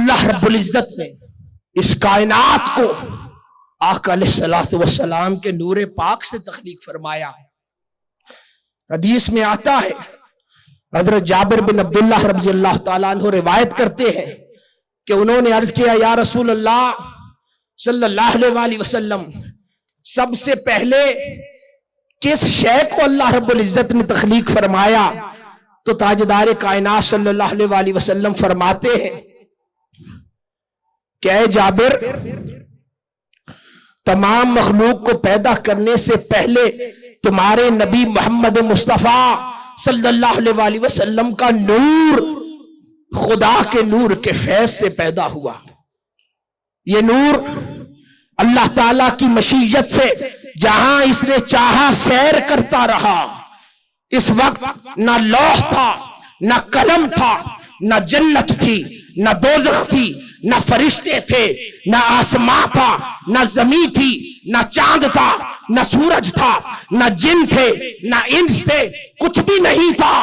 اللہ رب العزت نے اس کائنات کو آقا علیہ الصلوۃ والسلام کے نور پاک سے تخلیق فرمایا. حدیث میں آتا ہے، حضرت جابر بن عبداللہ رضی اللہ تعالیٰ عنہ روایت کرتے ہیں کہ انہوں نے عرض کیا، یا رسول اللہ صلی اللہ علیہ وسلم، سب سے پہلے کس شے کو اللہ رب العزت نے تخلیق فرمایا؟ تو تاجدار کائنات صلی اللہ علیہ وسلم فرماتے ہیں کہ اے جابر، تمام مخلوق کو پیدا کرنے سے پہلے تمہارے نبی محمد مصطفیٰ صلی اللہ علیہ وسلم کا نور خدا کے نور کے فیض سے پیدا ہوا. یہ نور اللہ تعالیٰ کی مشیت سے جہاں اس نے چاہا سیر کرتا رہا. اس وقت نہ لوح تھا، نہ قلم تھا، نہ جنت تھی، نہ دوزخ تھی، نہ فرشتے تھے، نہ آسمان تھا، نہ زمین تھی، نہ چاند تھا، نہ سورج تھا، نہ جن تھے، نہ انس تھے، کچھ بھی نہیں تھا.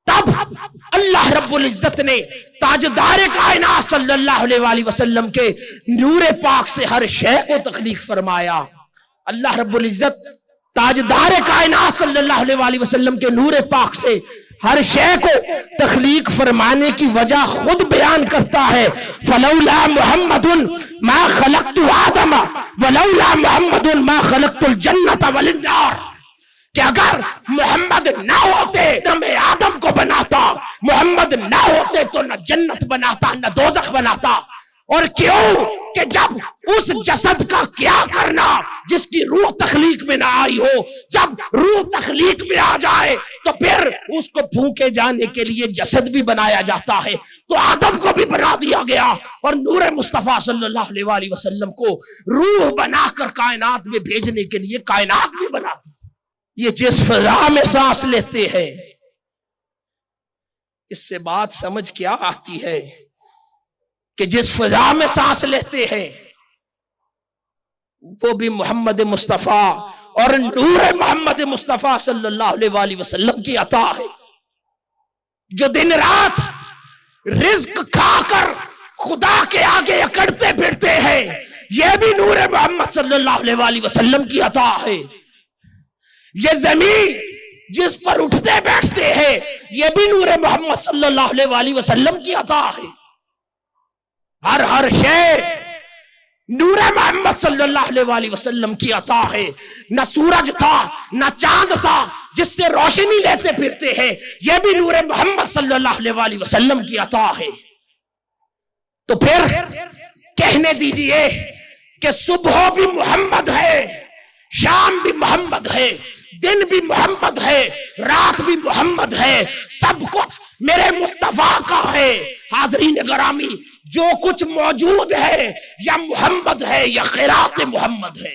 تب اللہ رب العزت نے تاجدار کائنات صلی اللہ علیہ وسلم کے نور پاک سے ہر شے کو تخلیق فرمایا. اللہ رب العزت تاجدار کائنات صلی اللہ علیہ وسلم کے نور پاک سے ہر شے کو تخلیق فرمانے کی وجہ خود بیان کرتا ہے. فلولا محمد ما خلقت آدم ولولا محمد ما خلقت الجنت والنار. کہ اگر محمد نہ ہوتے تو میں آدم کو بناتا، محمد نہ ہوتے تو نہ جنت بناتا نہ دوزخ بناتا. اور کیوں کہ جب اس جسد کا کیا کرنا جس کی روح تخلیق میں نہ آئی ہو، جب روح تخلیق میں آ جائے تو پھر اس کو پھونکے جانے کے لیے جسد بھی بنایا جاتا ہے. تو آدم کو بھی بنا دیا گیا اور نور مصطفیٰ صلی اللہ علیہ وسلم کو روح بنا کر کائنات میں بھیجنے کے لیے کائنات بھی بنا دی. یہ جس فضا میں سانس لیتے ہیں، اس سے بات سمجھ کیا آتی ہے کہ جس فضا میں سانس لیتے ہیں وہ بھی محمد مصطفیٰ اور نور محمد مصطفیٰ صلی اللہ علیہ وسلم کی عطا ہے. جو دن رات رزق کھا کر خدا کے آگے اکڑتے پھرتے ہیں، یہ بھی نور محمد صلی اللہ علیہ وسلم کی عطا ہے. یہ زمین جس پر اٹھتے بیٹھتے ہیں، یہ بھی نور محمد صلی اللہ علیہ وسلم کی عطا ہے. ہر شے نور محمد صلی اللہ علیہ وسلم کی عطا ہے. نہ سورج تھا، نہ چاند تھا جس سے روشنی لیتے پھرتے ہیں، یہ بھی نور محمد صلی اللہ علیہ وسلم کی عطا ہے. تو پھر کہنے دیجئے کہ صبح بھی محمد ہے، شام بھی محمد ہے، دن بھی محمد ہے، رات بھی محمد ہے، سب کچھ میرے مصطفیٰ کا ہے. حاضرین گرامی، جو کچھ موجود ہے یا محمد ہے یا خیرات محمد ہے.